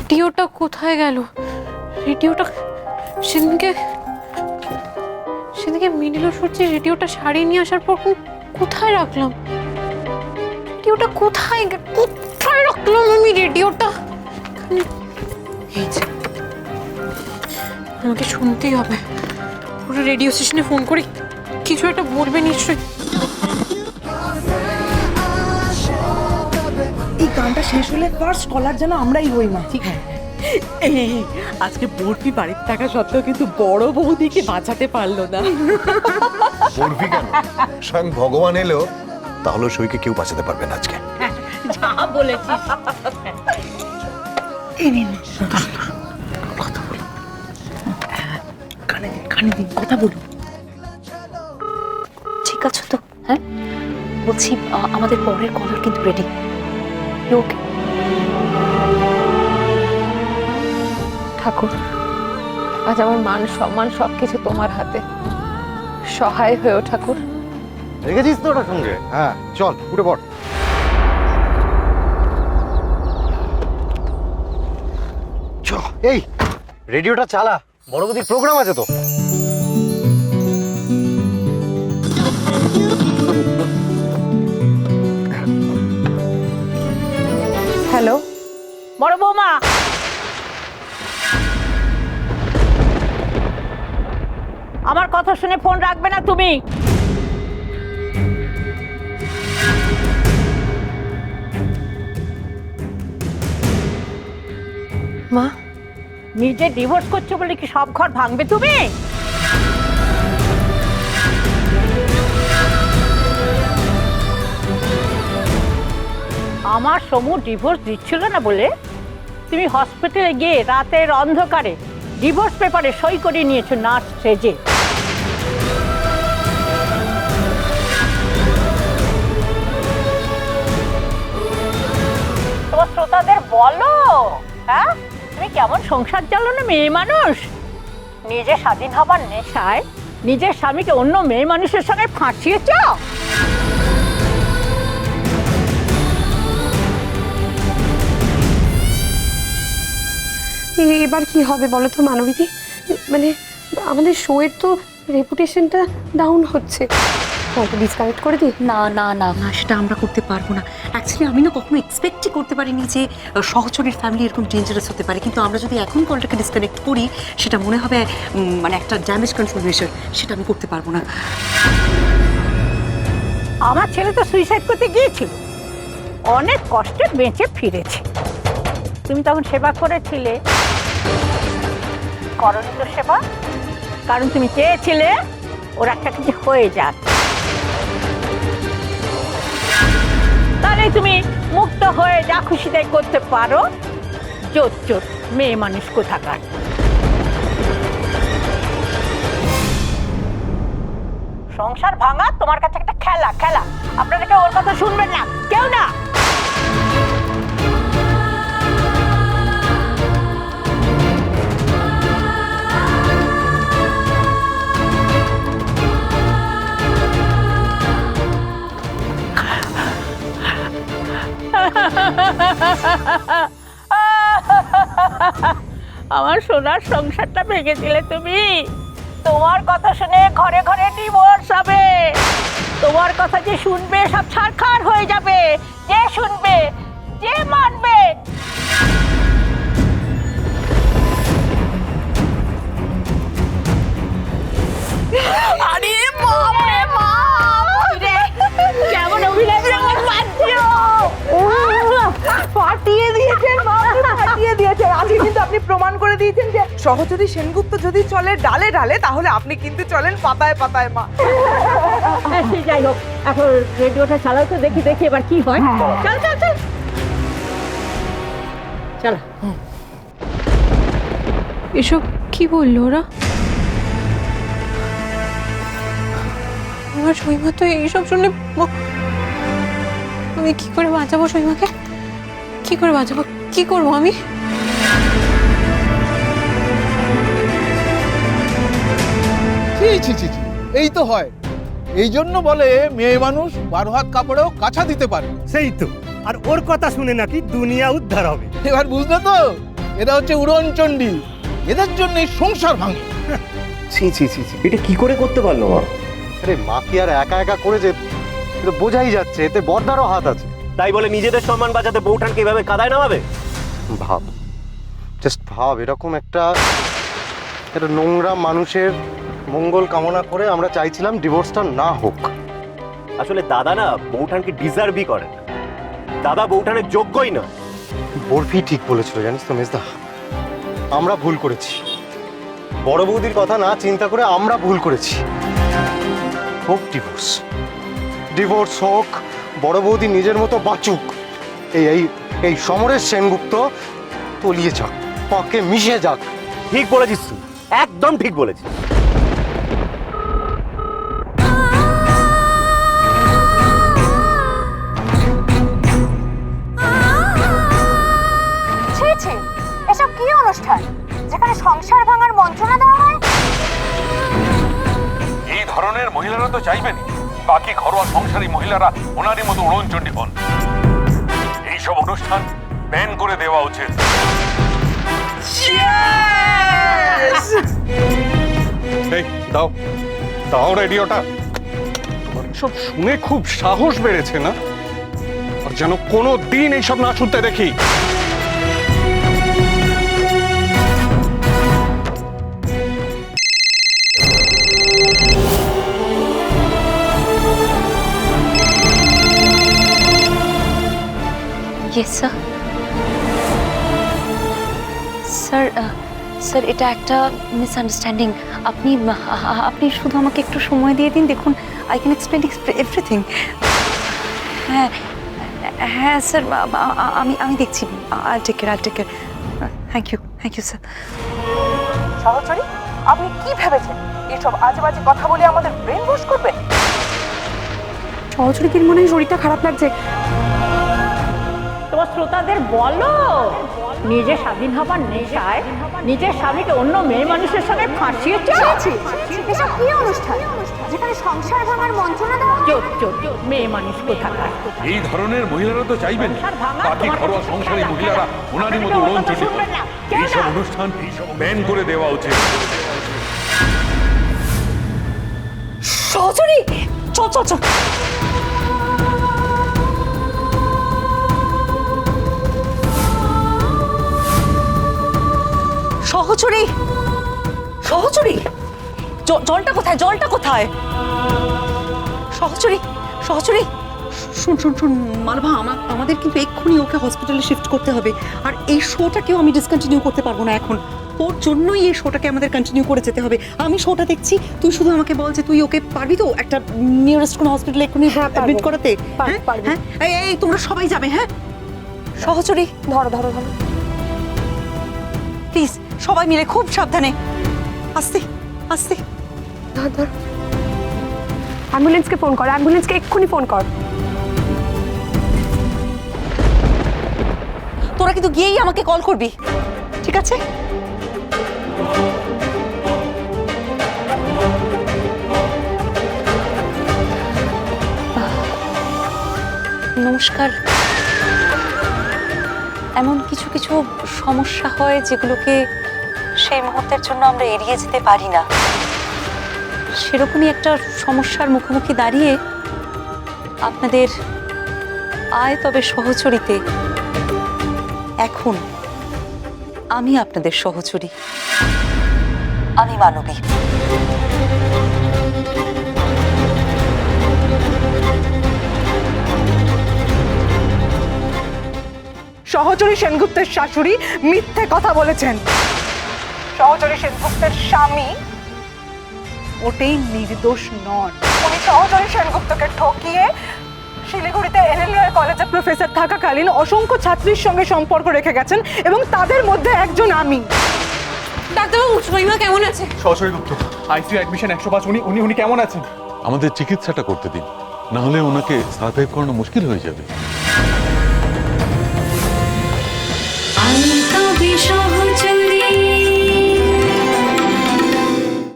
রেডিওটা কোথায় গেল? রেডিওটা সেদিনকে মিনিল সূর্যে রেডিওটা সারিয়ে নিয়ে আসার পর কোথায় রাখলাম? রেডিওটা কোথায় রাখলাম আমি রেডিওটা? এই যে, আমাকে শুনতেই হবে। পুরো রেডিও স্টেশনে ফোন করে কিছু একটা বলবে নিশ্চয়ই। এই গানটা শেষ হলে ফার্স্ট কলার যেন আমরাই হই মা। ঠিক আছে। এই আজকে বরফি বাড়িতে থাকা সত্ত্বেও কিন্তু বড় বৌদিকে বাঁচাতে পারলো না। বরফি কেন, স্বয়ং ভগবান এলো তাহলে সইকে কেউ বাঁচাতে পারবে না আজকে। যা বলেছিস। এই নিন কথা বলো, কানে দিন কথা বলো। ঠিক আছে তো? হ্যাঁ বলছি, আমাদের পরের কলার কিন্তু রেডি। ওকে ঠাকুর, আজ আমার মান সম্মান সবকিছু তোমার হাতে। সহায় হয়েও ঠাকুর। রেখেছিস তো ওটার সঙ্গে? হ্যাঁ চল উঠে পড়। চ এই রেডিওটা চালা, বড় বৌদির প্রোগ্রাম আছে তো। হ্যালো বড় বৌমা, আমার কথা শুনে ফোন রাখবে না তুমি? মা, নিজে ডিভোর্স করছো বলে কি সব ঘর ভাঙবে তুমি? আমার সমু ডিভোর্স দিচ্ছিল না বলে তুমি হসপিটালে গিয়ে রাতের অন্ধকারে ডিভোর্স পেপারে সই করে নিয়েছো নার্স সেজে। তোমার শ্রোতাদের বলো, হ্যাঁ তুমি কেমন সংসার চালো না মেয়ে মানুষ? নিজে স্বাধীন হবার নেশায় নিজের স্বামীকে অন্য মেয়ে মানুষের সঙ্গে ফাঁসিয়েছ। এবার কি হবে বলো তো মানবীদি? মানে আমাদের শোয়ের তো রেপুটেশনটা ডাউন হচ্ছে। ডিসকানেক্ট করে দিই? না না না না, সেটা আমরা করতে পারবো না। অ্যাকচুয়ালি আমি না কখনো এক্সপেক্টই করতে পারিনি যে সহচরীর ফ্যামিলি এরকম ডেঞ্জারাস হতে পারে। কিন্তু আমরা যদি এখন কলটাকে ডিসকানেক্ট করি সেটা মনে হবে মানে একটা ড্যামেজ কন্ট্রোল মেশার, সেটা আমি করতে পারবো না। আমার ছেলে তো সুইসাইড করতে গিয়েছিল, অনেক কষ্টে বেঁচে ফিরেছে। তুমি তখন সেবা করেছিলে, করনি তো সেবা? কারণ তুমি চেয়েছিলে ওর একটা কিছু হয়ে যাক, তাহলে তুমি মুক্ত হয়ে যা খুশি তাই করতে পারো। জোর জোর মেয়ে মানুষ কোথাকার। সংসার ভাঙা তোমার কাছে একটা খেলা। খেলা আপনারা কেউ ওর কথা শুনবেন না, কেউ না। আমার সোনার সংসারটা ভেঙে দিলে তুমি। তোমার কথা শুনে ঘরে ঘরে ডিভোর্স হবে। তোমার কথা যে শুনবে সব ছারখার হয়ে যাবে। যে শুনবে, যে মানবে। আরে বাপ রে বাপ, কেমন অভিনয় ফাটিয়ে দিয়েছেন মা, ফাটিয়ে দিয়েছেন। আজকে কিন্তু আপনি প্রমাণ করে দিয়েছেন যে সহচরী সেনগুপ্ত যদি চলে ডালে ডালে, তাহলে আপনি কিন্তু চলেন পাতায় পাতায় মা। যাই হোক, এখন রেডিওটা চালাও তো, দেখি দেখি এবার কি হয়। চল চল চল চল। এসব কি বললো ওরা? আমার সইমা তো এইসব শুনলে আমি কি করে বাঁচাবো সইমাকে? কি করে বাঁচাবো? কি করবো আমি? এই তো হয়। এই জন্য বলে মেয়ে মানুষ 12 হাত কাপড়েও কাছা দিতে পারে। সেই তো, আর ওর কথা শুনে নাকি দুনিয়া উদ্ধার হবে। এবার বুঝলে তো? এরা হচ্ছে উড়নচণ্ডী, এদের জন্যই সংসার ভাঙে। ছি ছি ছি ছি, এটা কি করে করতে পারলো মা? আরে মা কি আর একা একা করেছে? এটা বোঝাই যাচ্ছে এতে বর্দারও হাত আছে। তাই বলে নিজেদের সম্মান বাঁচাতে বউঠানকে এভাবে কাদায় নামাবে? ভাব, জাস্ট ভাব, এরকম একটা নোংরা মানুষের মঙ্গল কামনা করে আমরা চাইছিলাম ডিভোর্সটা না হোক। আসলে দাদা না বউঠানকে ডিজার্ভই করে না। দাদা বউঠানের যোগ্যই না। বরফি ঠিক বলেছিল জানিস তো মেজদা, আমরা ভুল করেছি। বড় বৌদির কথা না চিন্তা করে আমরা ভুল করেছি। হোক ডিভোর্স, ডিভোর্স হোক, বড় বৌদি নিজের মতো বাঁচুক। এই এই এই সমরেশ সেনগুপ্ত তলিয়ে যাক, পাকে মিশে যাক। ঠিক বলেছিস তুই, একদম ঠিক বলেছিস। ছি ছি, এসব কি অনুষ্ঠান যেখানে সংসার ভাঙার মন্ত্রণা দেওয়া হয়? এই ধরনের মহিলারা তো চাইবেনই বাকি ঘরোয়া সংসারী মহিলারা ওনারই মতো উড়নচণ্ডী হন। এইসব অনুষ্ঠান ব্যান করে দেওয়া উচিত। এই দাও দাও রেডিওটা। তোমার সব শুনে খুব সাহস বেড়েছে না? আর যেন কোনো দিন এইসব না শুনতে দেখি। Yes sir. স্যার স্যার এটা একটা মিসআন্ডারস্ট্যান্ডিং। আপনি আপনি শুধু আমাকে একটু সময় দিয়ে দিন, দেখুন আই ক্যান এক্সপ্লেন এভরিথিং। হ্যাঁ হ্যাঁ স্যার, আমি দেখছি। I take care, thank you sir. সহচরী, আপনি কি ভেবেছেন এসব আজে বাজে কথা বলে আমাদের ব্রেন ওয়াশ করবেন? সহচরীদের মনে হয় শরীরটা খারাপ লাগছে। তোমার শ্রোতাদের বলো, নিজে স্বাধীন হবার নেশায় নিজের স্বামীকে অন্য মেয়ে মানুষের সঙ্গে ফাঁসিয়েছে। এসব কি অনুষ্ঠান যেখানে সংসার ভাঙার মন্ত্রণা দেওয়া হয়? চোর মেয়ে মানুষ কোথাকার। এই ধরনের মহিলারা তো চাইবেন বাকি ঘরোয়া সংসারী মহিলারা ওনারই মতো উড়নচণ্ডী হন। এইসব অনুষ্ঠান ব্যান করে দেওয়া উচিত। সহচরী চল চল চল। সহচরী সহচরী, জলটা কোথায়? জলটা কোথায়? সহচরী সহচরী, শুন মালভা, আমাদের কিন্তু এক্ষুনি ওকে হসপিটালে শিফট করতে হবে। আর এই শোটাকেও আমি ডিসকন্টিনিউ করতে পারবো না এখন। তোর জন্যই এই শোটাকে আমাদের কন্টিনিউ করে যেতে হবে। আমি শোটা দেখছি, তুই শুধু আমাকে বল যে তুই ওকে পারবি তো একটা নিয়ারেস্ট কোনো হসপিটালে এক্ষুনি অ্যাডমিট করাতে? হ্যাঁ এই তোমরা সবাই যাবে। হ্যাঁ সহচরী, ধরো প্লিজ, সবাই মিলে খুব সাবধানে, আস্তে আস্তে। ধর, অ্যাম্বুলেন্সকে ফোন কর, অ্যাম্বুলেন্সকে এক্ষুনি ফোন কর। তোরা কিন্তু গিয়েই আমাকে কল করবি, ঠিক আছে? নমস্কার। এমন কিছু কিছু সমস্যা হয় যেগুলোকে সেই মুহূর্তের জন্য আমরা এড়িয়ে যেতে পারি না। সেরকমই একটা সমস্যার মুখোমুখি দাঁড়িয়ে আপনাদের আয় তবে সহচরীতে এখন আমি আপনাদের সহচরী, আমি মানবী। সহচরী সেনগুপ্তের শাশুড়ি মিথ্যে কথা বলেছেন। সহচরী সেনগুপ্তের স্বামী ওটাই নির্দোষ নন। উনি সহচরী সেনগুপ্তকে ঠকিয়ে শিলিগুড়িতে এনএলআই কলেজে প্রফেসর থাকাকালীন অসংখ্য ছাত্রীর সঙ্গে সম্পর্ক রেখে গেছেন এবং তাদের মধ্যে একজন আমি। ডাক্তারবাবু, সুমাইমা কেমন আছে? সহচরী গুপ্ত আইসিইউ অ্যাডমিশন 105। উনি কেমন আছেন? আমাদের চিকিৎসাটা করতে দিন, না হলে ওনাকে সার্ভাইভ করানো মুশকিল হয়ে যাবে। সহচরী